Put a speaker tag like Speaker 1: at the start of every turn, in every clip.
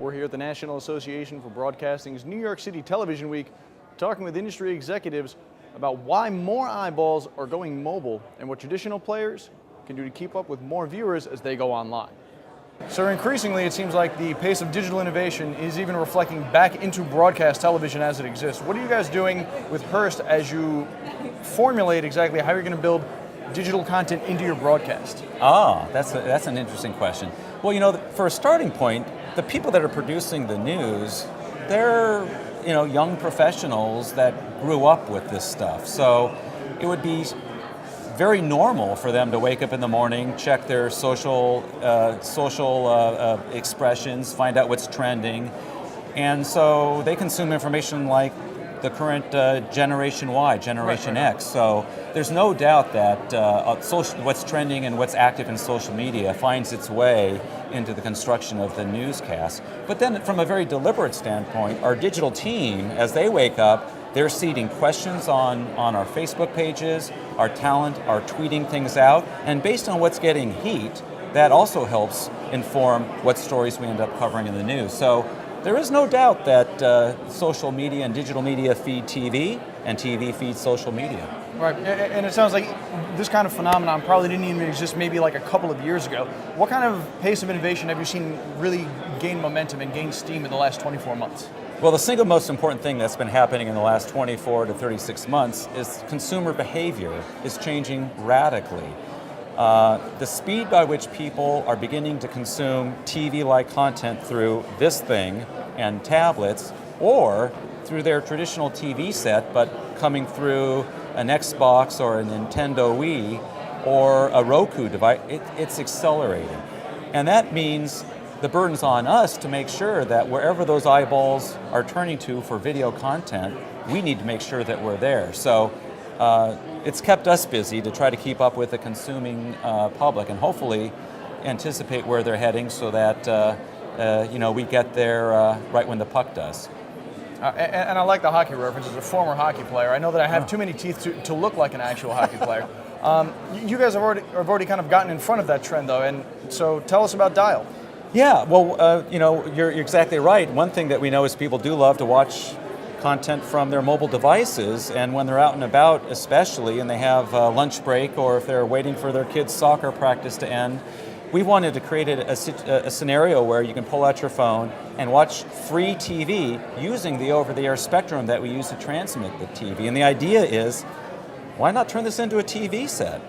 Speaker 1: We're here at the National Association for Broadcasting's New York City Television Week, talking with industry executives about why more eyeballs are going mobile and what traditional players can do to keep up with more viewers as they go online. So increasingly, it seems like the pace of digital innovation is even reflecting back into broadcast television as it exists. What are you guys doing with Hearst as you formulate exactly how you're going to build digital content into your broadcast?
Speaker 2: That's an interesting question. Well, for a starting point, the people that are producing the news, they're young professionals that grew up with this stuff. So it would be very normal for them to wake up in the morning, check their social expressions, find out what's trending, and so they consume information like the current Generation Y, Generation X. So there's no doubt that what's trending and what's active in social media finds its way into the construction of the newscast. But then from a very deliberate standpoint, our digital team, as they wake up, they're seeding questions on our Facebook pages, our talent are tweeting things out, and based on what's getting heat, that also helps inform what stories we end up covering in the news. So there is no doubt that social media and digital media feed TV, and TV feeds social media.
Speaker 1: Right, and it sounds like this kind of phenomenon probably didn't even exist maybe like a couple of years ago. What kind of pace of innovation have you seen really gain momentum and gain steam in the last 24 months?
Speaker 2: Well, the single most important thing that's been happening in the last 24 to 36 months is consumer behavior is changing radically. The speed by which people are beginning to consume TV-like content through this thing and tablets, or through their traditional TV set, but coming through an Xbox or a Nintendo Wii or a Roku device, it's accelerating. And that means the burden's on us to make sure that wherever those eyeballs are turning to for video content, we need to make sure that we're there. So it's kept us busy to try to keep up with the consuming public and hopefully anticipate where they're heading so that we get there right when the puck does.
Speaker 1: And I like the hockey reference. As a former hockey player, I know that I have too many teeth to look like an actual hockey player. You guys have already kind of gotten in front of that trend, though, and so tell us about Dial.
Speaker 2: Yeah, well, you're exactly right. One thing that we know is people do love to watch content from their mobile devices, and when they're out and about especially, and they have a lunch break, or if they're waiting for their kids' soccer practice to end, we wanted to create a scenario where you can pull out your phone and watch free TV using the over-the-air spectrum that we use to transmit the TV. And the idea is, why not turn this into a TV set?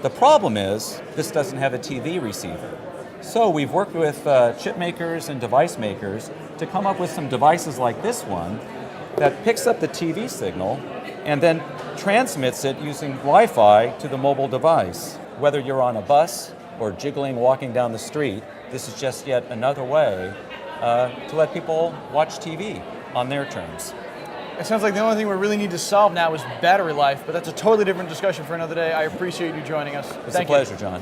Speaker 2: The problem is, this doesn't have a TV receiver. So we've worked with chip makers and device makers to come up with some devices like this one that picks up the TV signal and then transmits it using Wi-Fi to the mobile device. Whether you're on a bus or jiggling walking down the street, this is just yet another way to let people watch TV on their terms.
Speaker 1: It sounds like the only thing we really need to solve now is battery life, but that's a totally different discussion for another day. I appreciate you joining us.
Speaker 2: It's a pleasure, John.